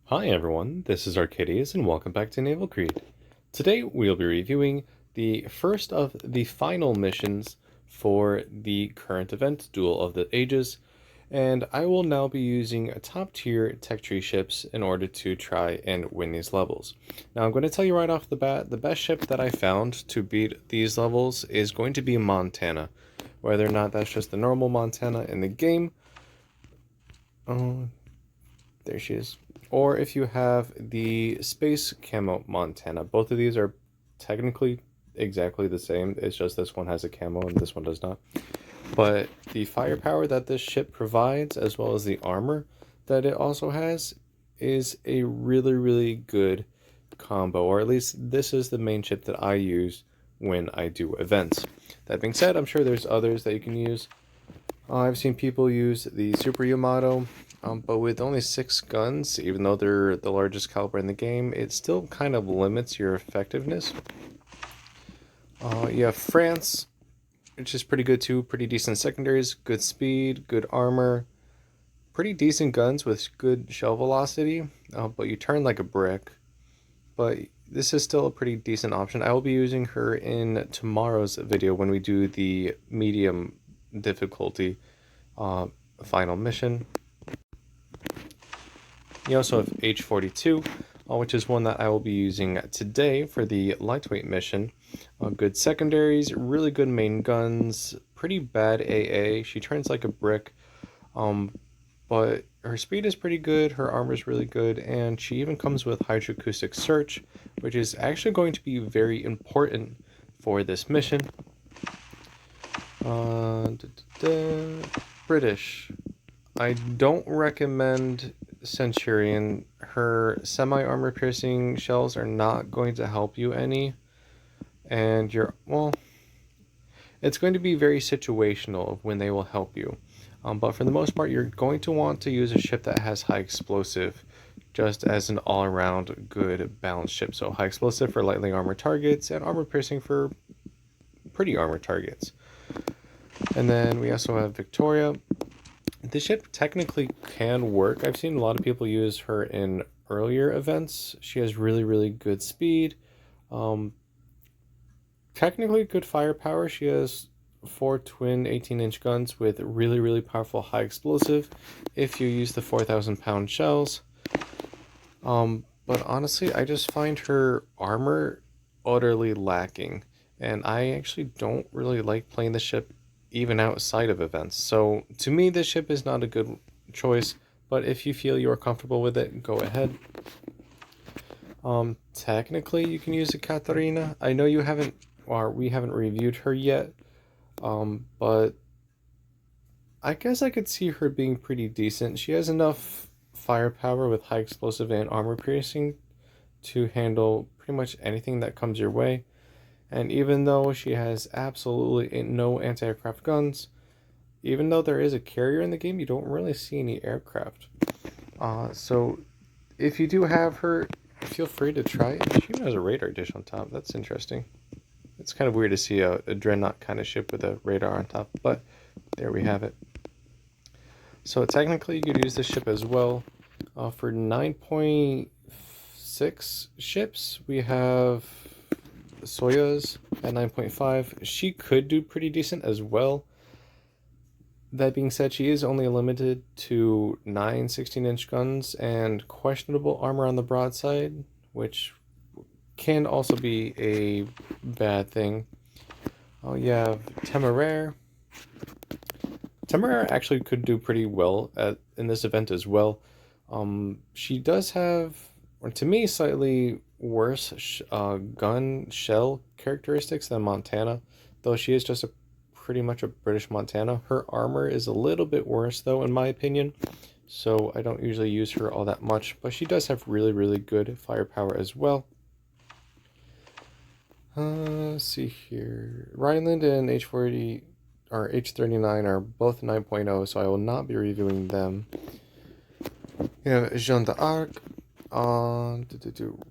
Hi everyone, this is Arcadius and welcome back to Naval Creed. Today we'll be reviewing the first of the final missions for the current event, Duel of the Ages, and I will now be using top tier tech tree ships in order to try and win these levels. Now I'm going to tell you right off the bat, the best ship that I found to beat these levels is going to be Montana. Whether or not that's just the normal Montana in the game, there she is. Or if you have the Space Camo Montana. Both of these are technically exactly the same. It's just this one has a camo and this one does not. But the firepower that this ship provides, as well as the armor that it also has, is a really good combo. Or at least this is the main ship that I use when I do events. That being said, I'm sure there's others that you can use. I've seen people use the Super Yamato, but with only 6 guns, even though they're the largest caliber in the game, it still kind of limits your effectiveness. You have France, which is pretty good too, pretty decent secondaries, good speed, good armor, pretty decent guns with good shell velocity, but you turn like a brick. But this is still a pretty decent option. I will be using her in tomorrow's video when we do the medium difficulty final mission. You also have H-42, which is one that I will be using today for the lightweight mission. Good secondaries, really good main guns, pretty bad AA. She turns like a brick, but her speed is pretty good, her armor is really good, and she even comes with hydroacoustic search, which is actually going to be very important for this mission. British. I don't recommend Centurion. Her semi-armor piercing shells are not going to help you any. And it's going to be very situational of when they will help you. But for the most part, you're going to want to use a ship that has high explosive, just as an all-around good balanced ship. So high explosive for lightly armored targets, and armor piercing for pretty armored targets. And then we also have Victoria. This ship technically can work. I've seen a lot of people use her in earlier events. She has really good speed. Technically good firepower. She has 4 twin 18-inch guns with really powerful high explosive if you use the 4,000-pound shells. But honestly, I just find her armor utterly lacking. And I actually don't really like playing the ship even outside of events. So to me, this ship is not a good choice, but if you feel you are comfortable with it, go ahead. Technically, you can use a Katarina. I know you haven't, or we haven't reviewed her yet, but I guess I could see her being pretty decent. She has enough firepower with high explosive and armor piercing to handle pretty much anything that comes your way. And even though she has absolutely no anti-aircraft guns, even though there is a carrier in the game, you don't really see any aircraft. So if you do have her, feel free to try it. She even has a radar dish on top. That's interesting. It's kind of weird to see a dreadnought kind of ship with a radar on top, but there we have it. So technically you could use this ship as well. For 9.6 ships, we have Soyuz at 9.5. She could do pretty decent as well. That being said, she is only limited to 9 16-inch guns and questionable armor on the broadside, which can also be a bad thing. Oh, you have Temeraire. Temeraire actually could do pretty well in this event as well. She does have, or to me, slightly worse gun shell characteristics than Montana, though she is just pretty much a British Montana. Her armor is a little bit worse though, in my opinion, so I don't usually use her all that much, but she does have really good firepower as well. Let's see here. Rhineland and H40 or H39 are both 9.0, so I will not be reviewing them. You have Jeanne d'Arc.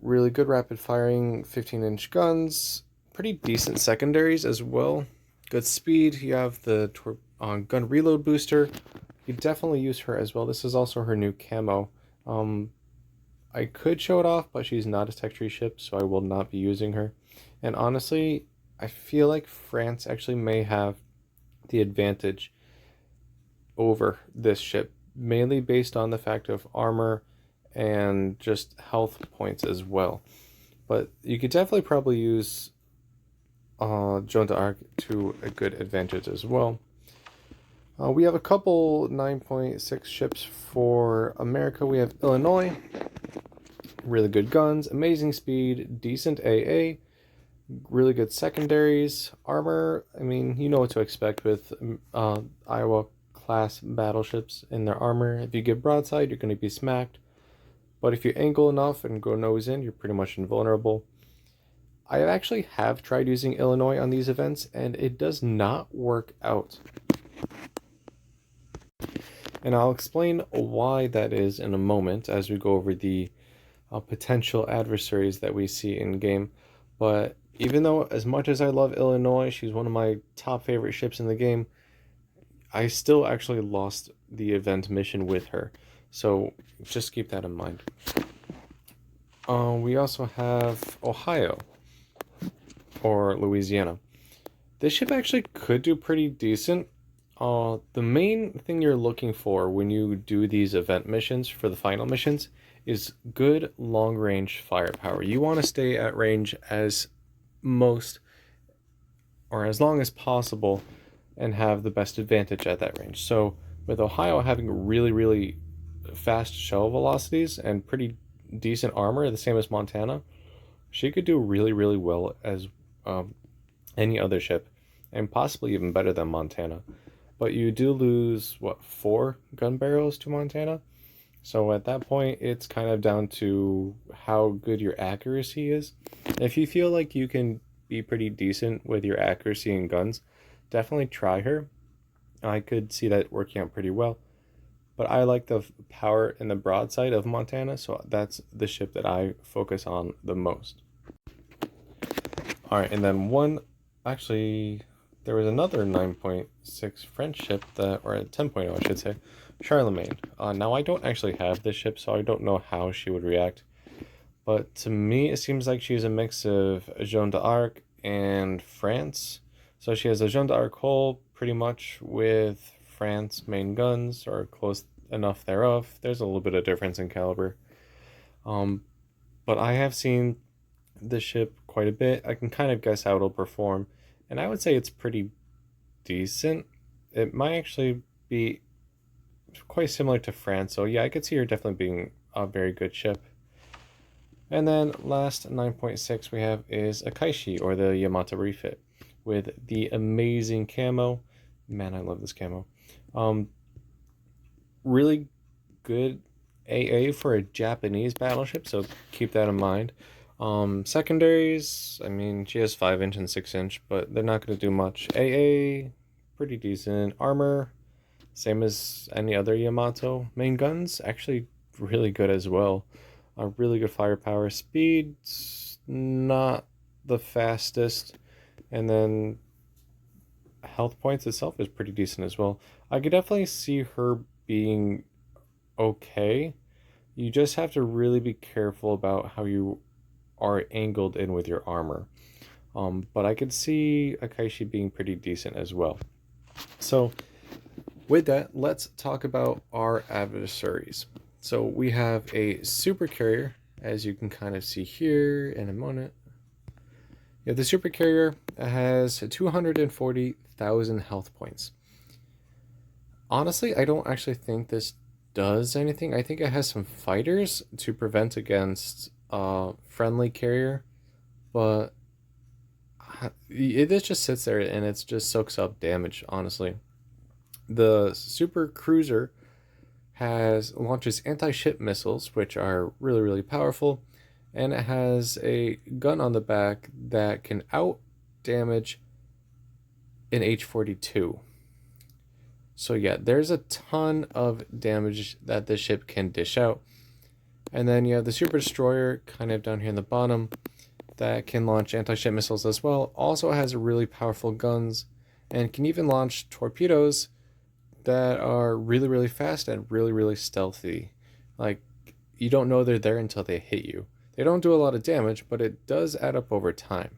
Really good rapid firing 15-inch guns, pretty decent secondaries as well, good speed. You have the gun reload booster. You definitely use her as well. This is also her new camo. I could show it off, but she's not a tech tree ship, so I will not be using her. And honestly, I feel like France actually may have the advantage over this ship, mainly based on the fact of armor and just health points as well. But you could definitely probably use Joan d'Arc to a good advantage as well. We have a couple 9.6 ships for America. We have Illinois, really good guns, amazing speed, decent AA, really good secondaries, armor. I mean, you know what to expect with Iowa class battleships in their armor. If you get broadside, you're going to be smacked. But if you angle enough and go nose in, you're pretty much invulnerable. I actually have tried using Illinois on these events, and it does not work out. And I'll explain why that is in a moment as we go over the potential adversaries that we see in game. But even though, as much as I love Illinois, she's one of my top favorite ships in the game, I still actually lost the event mission with her. So just keep that in mind. We also have Ohio, or Louisiana. This ship actually could do pretty decent. The main thing you're looking for when you do these event missions for the final missions is good long-range firepower. You want to stay at range as most or as long as possible and have the best advantage at that range. So with Ohio having really, really fast shell velocities and pretty decent armor, the same as Montana, she could do really, really well as any other ship, and possibly even better than Montana. But you do lose, what, 4 gun barrels to Montana? So at that point, it's kind of down to how good your accuracy is. If you feel like you can be pretty decent with your accuracy and guns, definitely try her. I could see that working out pretty well. But I like the power and the broadside of Montana, so that's the ship that I focus on the most. Alright, and then actually, there was another 9.6 French ship, or a 10.0 I should say, Charlemagne. Now I don't actually have this ship, so I don't know how she would react. But to me, it seems like she's a mix of Joan d'Arc and France. So she has a Joan d'Arc hull, pretty much with France main guns, or close enough thereof. There's a little bit of difference in caliber. But I have seen this ship quite a bit. I can kind of guess how it'll perform, and I would say it's pretty decent. It might actually be quite similar to France, so yeah, I could see her definitely being a very good ship. And then last 9.6 we have is Akaishi, or the Yamato refit, with the amazing camo. Man, I love this camo. Really good AA for a Japanese battleship, so keep that in mind. Secondaries, I mean, she has 5-inch and 6-inch, but they're not going to do much. AA, pretty decent. Armor, same as any other Yamato. Main guns, actually really good as well. Really good firepower. Speed, not the fastest. And then health points itself is pretty decent as well. I could definitely see her being okay. You just have to really be careful about how you are angled in with your armor. But I could see Akaishi being pretty decent as well. So with that, let's talk about our adversaries. So we have a super carrier, as you can kind of see here in a moment. Yeah, the super carrier has 240,000 health points. Honestly, I don't actually think this does anything. I think it has some fighters to prevent against friendly carrier, but it just sits there and it just soaks up damage, honestly. The super cruiser launches anti-ship missiles, which are really, really powerful, and it has a gun on the back that can out damage an H-42. So yeah, there's a ton of damage that this ship can dish out. And then you have the super destroyer kind of down here in the bottom that can launch anti-ship missiles as well. Also has really powerful guns and can even launch torpedoes that are really, really fast and really, really stealthy. Like, you don't know they're there until they hit you. They don't do a lot of damage, but it does add up over time.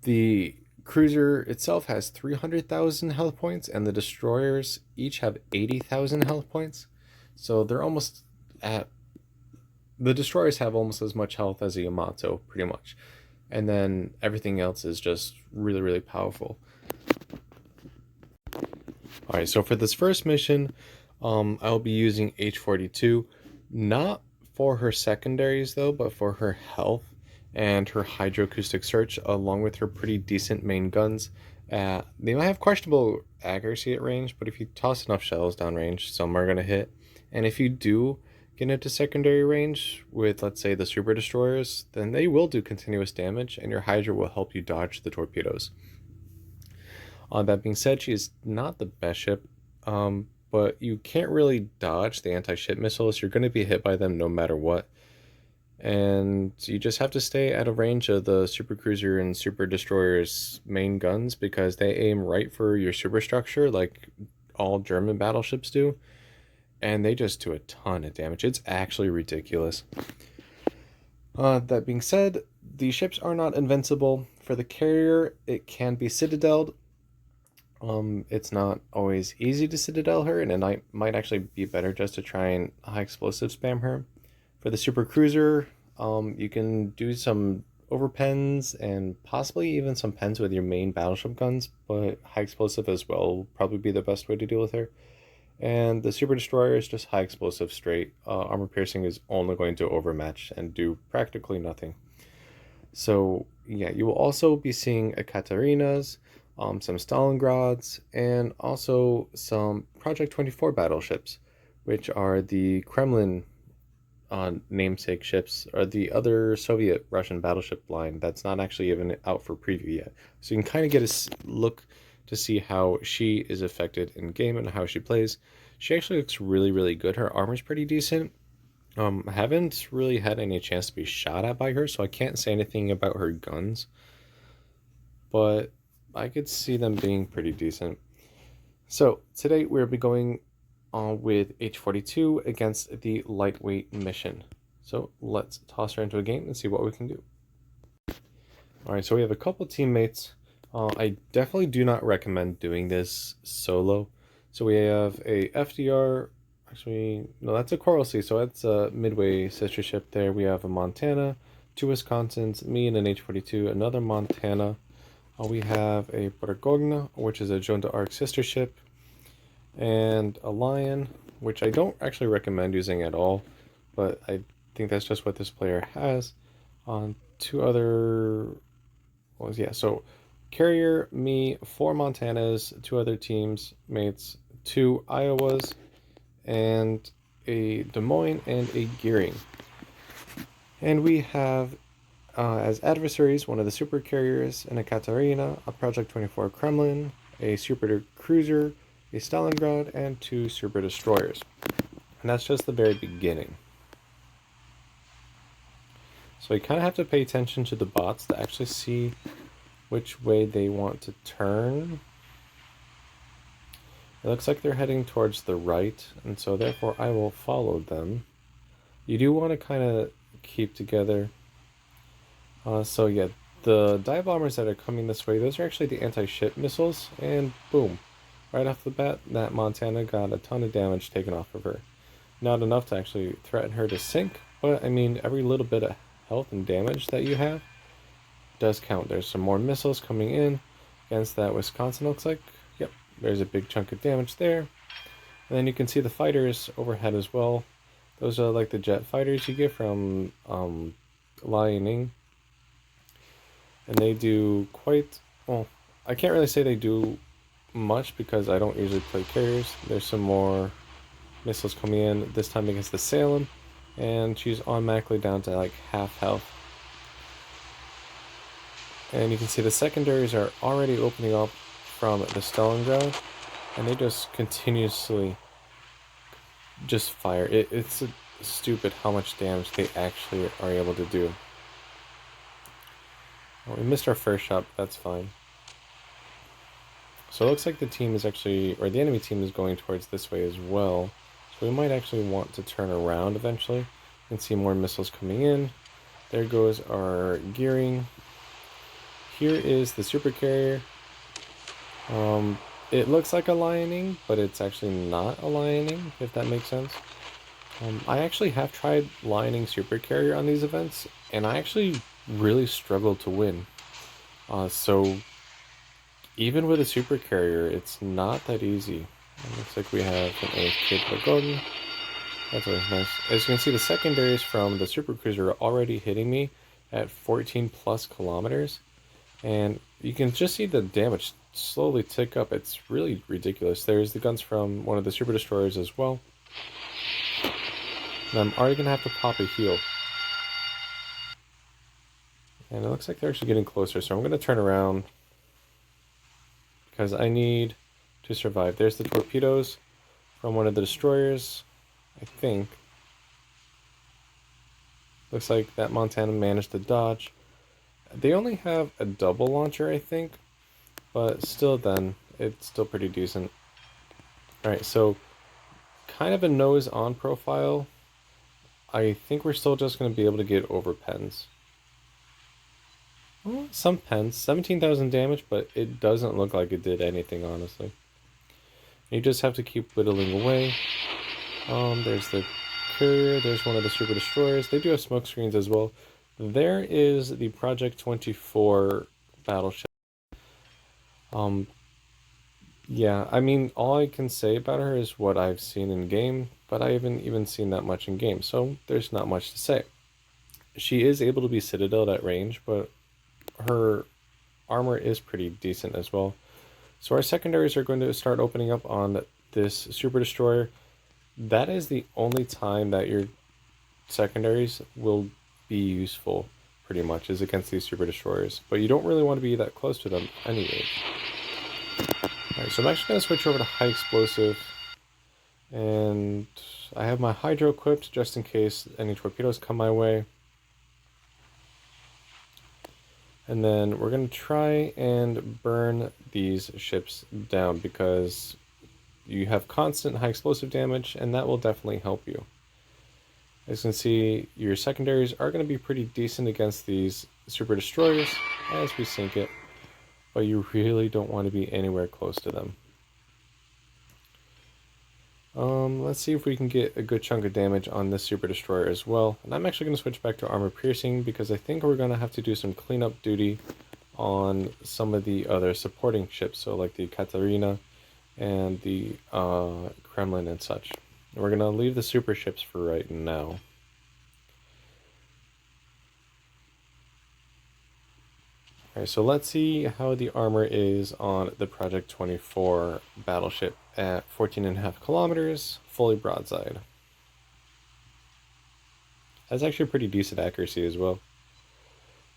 The cruiser itself has 300,000 health points, and the destroyers each have 80,000 health points. So they're almost at. The destroyers have almost as much health as a Yamato, pretty much. And then everything else is just really, really powerful. Alright, so for this first mission, I'll be using H42, not for her secondaries though, but for her health and her hydroacoustic search, along with her pretty decent main guns. They might have questionable accuracy at range, but if you toss enough shells downrange, some are going to hit. And if you do get into secondary range with, let's say, the super destroyers, then they will do continuous damage, and your Hydra will help you dodge the torpedoes. That being said, she is not the best ship, but you can't really dodge the anti-ship missiles. You're going to be hit by them no matter what. And you just have to stay out of range of the super cruiser and super destroyer's main guns, because they aim right for your superstructure like all German battleships do, and they just do a ton of damage. It's actually ridiculous. That being said, the ships are not invincible. For the carrier, it can be citadeled. It's not always easy to citadel her, and it might actually be better just to try and high explosive spam her. For the super cruiser, you can do some overpens and possibly even some pens with your main battleship guns, but high explosive as well will probably be the best way to deal with her. And the super destroyer is just high explosive straight. Armor piercing is only going to overmatch and do practically nothing. So yeah, you will also be seeing a Katarinas, some Stalingrads, and also some Project 24 battleships, which are the Kremlin namesake ships, or the other Soviet Russian battleship line that's not actually even out for preview yet. So you can kind of get a look to see how she is affected in game and how she plays. She actually looks really, really good. Her armor's pretty decent. I haven't really had any chance to be shot at by her, so I can't say anything about her guns, but I could see them being pretty decent. So today we'll be going on with H42 against the lightweight mission. So let's toss her into a game and see what we can do. Alright, so we have a couple teammates. I definitely do not recommend doing this solo. So we have a FDR, actually, no, that's a Coral Sea, so that's a Midway sister ship there. We have a Montana, 2 Wisconsins, me and an H42, another Montana. We have a Borgogna, which is a Joan d'Arc sister ship, and a Lion, which I don't actually recommend using at all, but I think that's just what this player has. On 2 other, so carrier, me, 4 Montanas, 2 other teams mates, 2 Iowas, and a Des Moines and a Gearing. And we have as adversaries one of the super carriers, and a Katarina, a Project 24 Kremlin, a super cruiser, a Stalingrad, and 2 super destroyers. And that's just the very beginning. So you kind of have to pay attention to the bots to actually see which way they want to turn. It looks like they're heading towards the right, and so therefore I will follow them. You do want to kind of keep together. So yeah, the dive bombers that are coming this way, those are actually the anti-ship missiles, and boom. Right off the bat, that Montana got a ton of damage taken off of her. Not enough to actually threaten her to sink, but I mean, every little bit of health and damage that you have does count. There's some more missiles coming in against that Wisconsin, looks like. Yep, there's a big chunk of damage there. And then you can see the fighters overhead as well. Those are like the jet fighters you get from Liaoning. And they do quite, well, I can't really say they do much because I don't usually play carriers. There's some more missiles coming in, this time against the Salem, and she's automatically down to like half health. And you can see the secondaries are already opening up from the Stalingrad, and they just continuously just fire. It's stupid how much damage they actually are able to do. Well, we missed our first shot, but that's fine. So it looks like the team is actually, or the enemy team is going towards this way as well. So we might actually want to turn around eventually and see more missiles coming in. There goes our gearing. Here is the super carrier. It looks like a lioning, but it's actually not a lioning, if that makes sense. I actually have tried lioning super carrier on these events, and I actually really struggled to win. So even with a super carrier, it's not that easy. It looks like we have an AFK Dragon. That's always nice. As you can see, the secondaries from the super cruiser are already hitting me at 14 plus kilometers. And you can just see the damage slowly tick up. It's really ridiculous. There's the guns from one of the super destroyers as well. And I'm already going to have to pop a heal. And it looks like they're actually getting closer, so I'm going to turn around because I need to survive. There's the torpedoes from one of the destroyers, I think. Looks like that Montana managed to dodge. They only have a double launcher, I think, but still then, it's still pretty decent. Alright, so kind of a nose-on profile. I think we're still just going to be able to get over pens. Well, some pens, 17,000 damage, but it doesn't look like it did anything, honestly. You just have to keep whittling away. There's the courier, there's one of the super destroyers. They do have smoke screens as well. There is the Project 24 battleship. Yeah, I mean, all I can say about her is what I've seen in game, but I haven't even seen that much in game, so there's not much to say. She is able to be citadeled at range, but her armor is pretty decent as well. So our secondaries are going to start opening up on this super destroyer. That is the only time that your secondaries will be useful, pretty much, is against these super destroyers. But you don't really want to be that close to them anyway. Alright, so I'm actually going to switch over to high explosive. And I have my hydro equipped just in case any torpedoes come my way. And then we're going to try and burn these ships down because you have constant high explosive damage, and that will definitely help you. As you can see, your secondaries are going to be pretty decent against these super destroyers as we sink it, but you really don't want to be anywhere close to them. Let's see if we can get a good chunk of damage on this super destroyer as well. And I'm actually going to switch back to armor piercing because I think we're going to have to do some cleanup duty on some of the other supporting ships, so like the Katarina and the Kremlin and such. And we're going to leave the super ships for right now. Alright, so let's see how the armor is on the Project 24 battleship at 14.5 kilometers, fully broadside. That's actually pretty decent accuracy as well.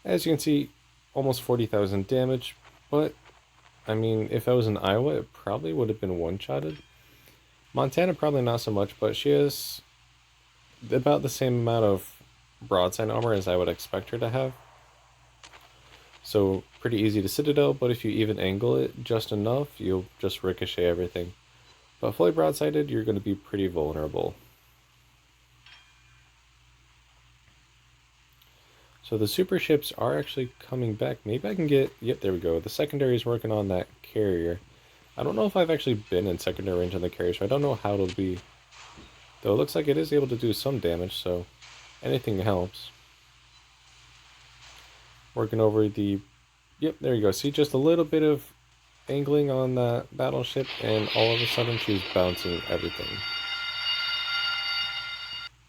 As you can see, almost 40,000 damage, but I mean, if I was in Iowa, it probably would have been one-shotted. Montana, probably not so much, but she has about the same amount of broadside armor as I would expect her to have. So, pretty easy to citadel, but if you even angle it just enough, you'll just ricochet everything. But fully broadsided, you're going to be pretty vulnerable. So the super ships are actually coming back. Maybe I can get... Yep, there we go. The secondary is working on that carrier. I don't know if I've actually been in secondary range on the carrier, so I don't know how it'll be. Though it looks like it is able to do some damage, so anything helps. Working over the... Yep, there you go. See, just a little bit of angling on that battleship, and all of a sudden she's bouncing everything.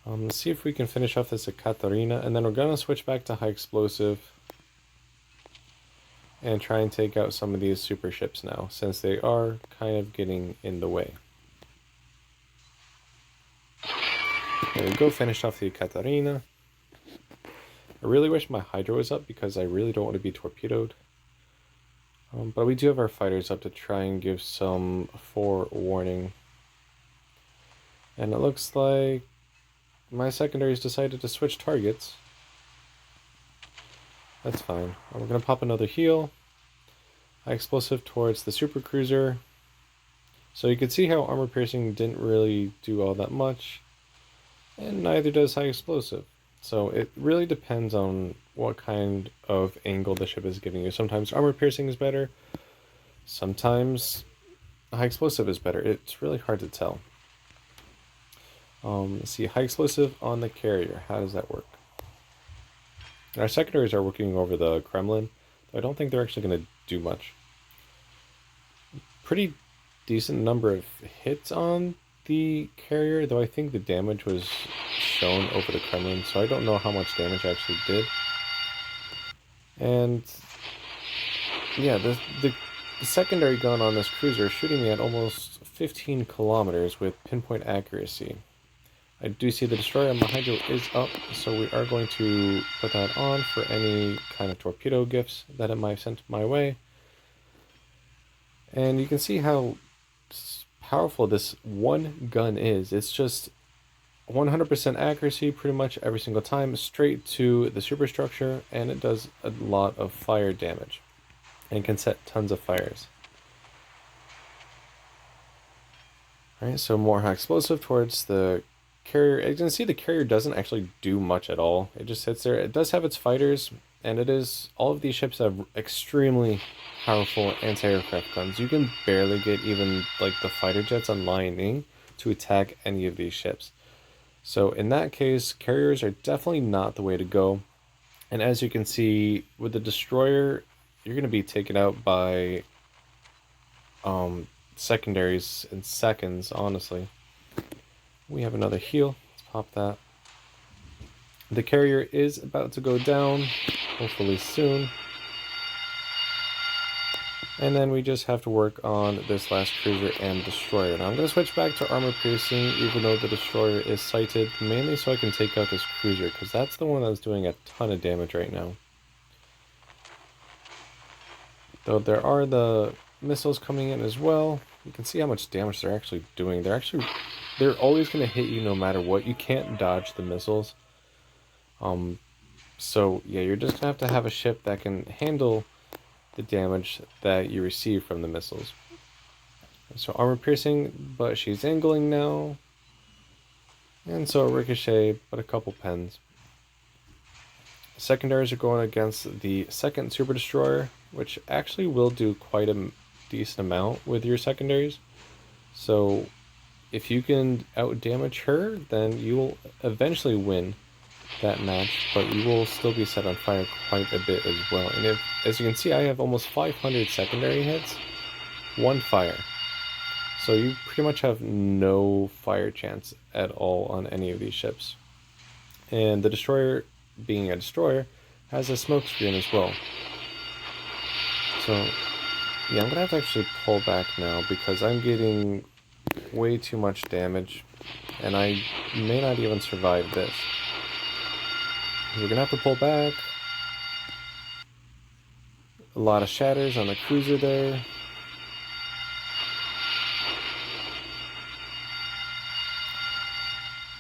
Let's see if we can finish off this Ekaterina, and then we're going to switch back to high explosive and try and take out some of these super ships now, since they are kind of getting in the way. There we go, finished off the Ekaterina. I really wish my hydro was up because I really don't want to be torpedoed. But we do have our fighters up to try and give some forewarning. And it looks like my secondaries decided to switch targets. That's fine. We're going to pop another heal. High explosive towards the super cruiser. So you can see how armor piercing didn't really do all that much, and neither does high explosive. So it really depends on what kind of angle the ship is giving you. Sometimes armor piercing is better, sometimes high explosive is better. It's really hard to tell. Let's see, high explosive on the carrier. How does that work? Our secondaries are working over the Kremlin. I don't think they're actually going to do much. Pretty decent number of hits on the carrier, though I think the damage was shown over the Kremlin, so I don't know how much damage I actually did. And yeah, the secondary gun on this cruiser is shooting me at almost 15 kilometers with pinpoint accuracy. I do see the destroyer on the Hydro is up, so we are going to put that on for any kind of torpedo gifts that it might have sent my way. And you can see how powerful this one gun is. It's just 100% accuracy pretty much every single time, straight to the superstructure, and it does a lot of fire damage and can set tons of fires. Alright, so more high explosive towards the carrier. As you can see, the carrier doesn't actually do much at all. It just sits there. It does have its fighters, and it is, all of these ships have extremely powerful anti-aircraft guns. You can barely get even like the fighter jets aligning to attack any of these ships. So in that case, carriers are definitely not the way to go. And as you can see, with the destroyer, you're going to be taken out by secondaries in seconds, honestly. We have another heal. Let's pop that. The carrier is about to go down, hopefully soon. And then we just have to work on this last cruiser and destroyer. Now I'm going to switch back to armor piercing, even though the destroyer is sighted, mainly so I can take out this cruiser, because that's the one that's doing a ton of damage right now. Though there are the missiles coming in as well. You can see how much damage they're actually doing. They're always going to hit you no matter what. You can't dodge the missiles. So yeah, you're just going to have a ship that can handle the damage that you receive from the missiles. So armor piercing, but she's angling now. And so a ricochet, but a couple pens. Secondaries are going against the second super destroyer, which actually will do quite a decent amount with your secondaries. So if you can out damage her, then you will eventually win that match, but you will still be set on fire quite a bit as well. And as you can see, I have almost 500 secondary hits, one fire. So you pretty much have no fire chance at all on any of these ships. And the destroyer, being a destroyer, has a smoke screen as well. So yeah, I'm gonna have to actually pull back now because I'm getting way too much damage and I may not even survive this. We're gonna have to pull back. A lot of shatters on the cruiser there.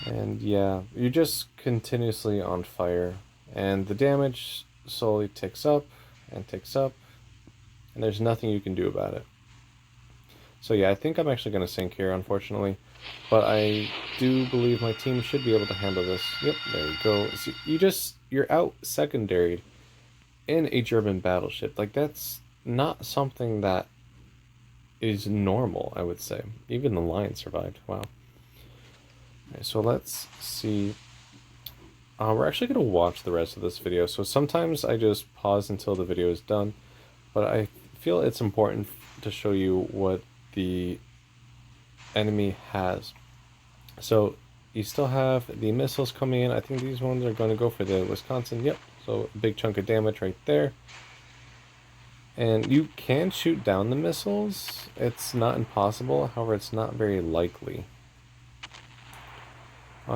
And yeah, you're just continuously on fire. And the damage slowly ticks up and ticks up. And there's nothing you can do about it. So yeah, I think I'm actually going to sink here, unfortunately. But I do believe my team should be able to handle this. Yep, there we go. So you're out secondaried in a German battleship. Like, that's not something that is normal, I would say. Even the Lion survived. Wow. Okay, so let's see. We're actually going to watch the rest of this video. So sometimes I just pause until the video is done. But I feel it's important to show you what the enemy has. So you still have the missiles coming in. I think these ones are going to go for the Wisconsin. Yep, so a big chunk of damage right there. And you can shoot down the missiles. It's not impossible, however it's not very likely.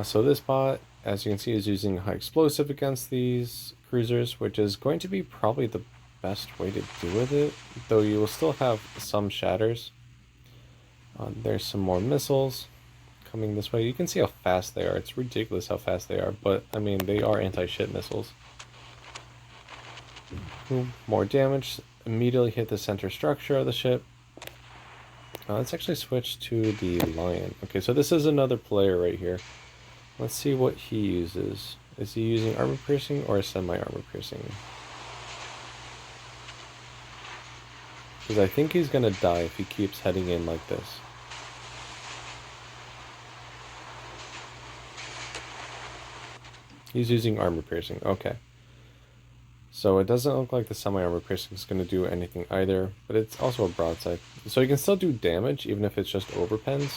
So this bot, as you can see, is using high explosive against these cruisers, which is going to be probably the best way to deal with it, though you will still have some shatters. There's some more missiles coming this way. You can see how fast they are. It's ridiculous how fast they are, but I mean, they are anti-ship missiles. More damage. Immediately hit the center structure of the ship. Let's actually switch to the Lion. Okay, so this is another player right here. Let's see what he uses. Is he using armor piercing or semi-armor piercing? Because I think he's gonna die if he keeps heading in like this. He's using armor piercing. Okay. So it doesn't look like the semi-armor piercing is going to do anything either, but it's also a broadside. So you can still do damage, even if it's just overpens.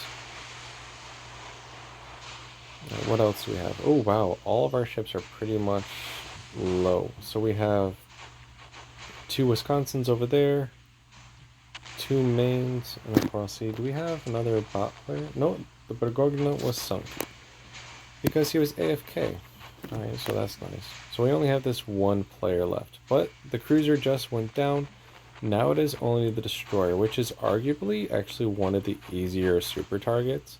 What else do we have? Oh, wow. All of our ships are pretty much low. So we have 2 Wisconsins over there, 2 Mains, and a Coral Sea. Do we have another bot player? No, the Bergogna was sunk because he was AFK. Alright, so that's nice. So we only have this one player left. But the cruiser just went down. Now it is only the destroyer, which is arguably actually one of the easier super targets.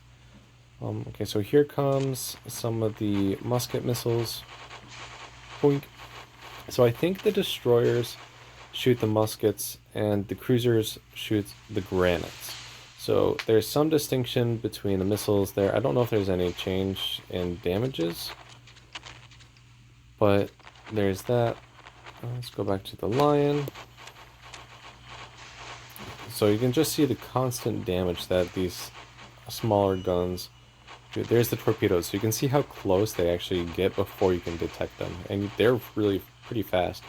Okay, so here comes some of the musket missiles. Boink. So I think the destroyers shoot the muskets and the cruisers shoot the granites. So there's some distinction between the missiles there. I don't know if there's any change in damages, but there's that. Let's go back to the Lion. So you can just see the constant damage that these smaller guns do. There's the torpedoes. So you can see how close they actually get before you can detect them. And they're really pretty fast.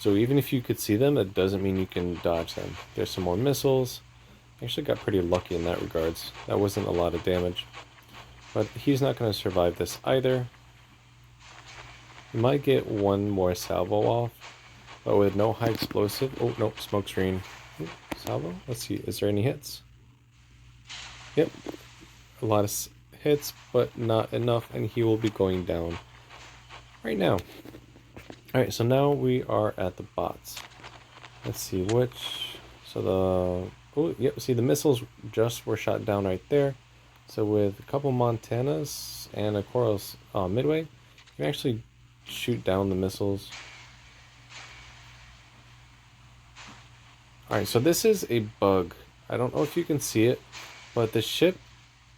So even if you could see them, it doesn't mean you can dodge them. There's some more missiles. I actually got pretty lucky in that regards. That wasn't a lot of damage. But he's not going to survive this either. You might get one more salvo off, but with no high explosive. Oh, nope, smoke screen. Ooh, salvo? Let's see, is there any hits? Yep, a lot of hits, but not enough, and he will be going down right now. Alright, so now we are at the bots. Let's see which. So the. Oh, yep, see, the missiles just were shot down right there. So with a couple Montanas and a Corals midway, you can actually shoot down the missiles. Alright, so this is a bug. I don't know if you can see it, but the ship,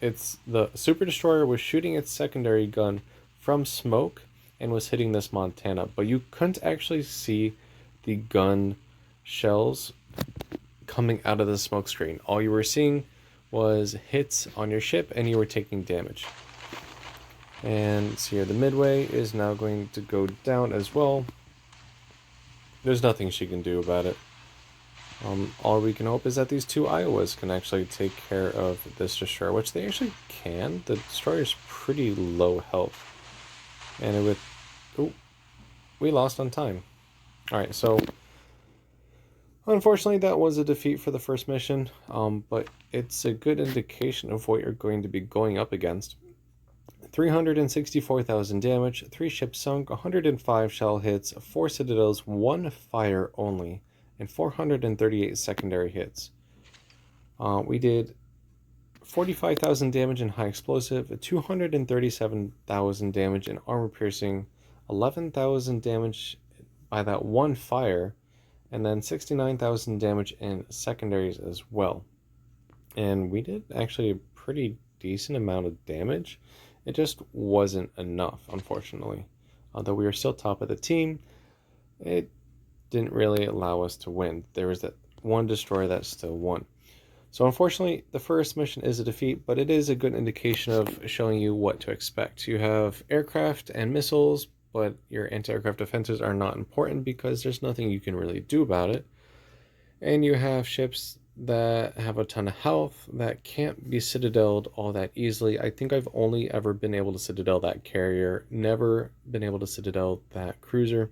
it's the Super Destroyer was shooting its secondary gun from smoke and was hitting this Montana, but you couldn't actually see the gun shells coming out of the smoke screen. All you were seeing was hits on your ship and you were taking damage. And see here, the midway is now going to go down as well. There's nothing she can do about it. All we can hope is that these 2 Iowas can actually take care of this destroyer, which they actually can. The destroyer's pretty low health. And it would... Oh, we lost on time. Alright, so... Unfortunately, that was a defeat for the first mission, but it's a good indication of what you're going to be going up against. 364,000 damage, 3 ships sunk, 105 shell hits, 4 citadels, 1 fire only, and 438 secondary hits. We did 45,000 damage in high explosive, 237,000 damage in armor piercing, 11,000 damage by that 1 fire, and then 69,000 damage in secondaries as well. And we did actually a pretty decent amount of damage. It just wasn't enough, unfortunately. Although we were still top of the team, it didn't really allow us to win. There was that one destroyer that still won. So unfortunately, the first mission is a defeat, but it is a good indication of showing you what to expect. You have aircraft and missiles, but your anti-aircraft defenses are not important because there's nothing you can really do about it. And you have ships that have a ton of health that can't be citadeled all that easily. I think I've only ever been able to citadel that carrier, never been able to citadel that cruiser.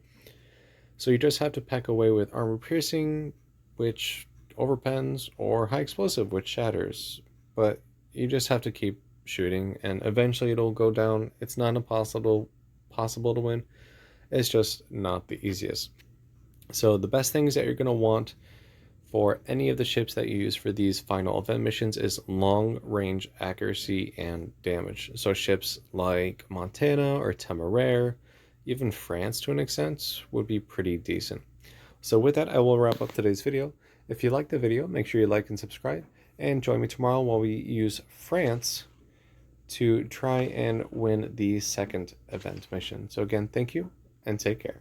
So you just have to peck away with armor piercing, which overpens, or high explosive, which shatters. But you just have to keep shooting, and eventually it'll go down. It's not impossible to win. It's just not the easiest. So the best things that you're going to want for any of the ships that you use for these final event missions is long range accuracy and damage. So ships like Montana or Temeraire, even France to an extent, would be pretty decent. So with that, I will wrap up today's video. If you liked the video, make sure you like and subscribe. and join me tomorrow while we use France to try and win the second event mission. So again, thank you and take care.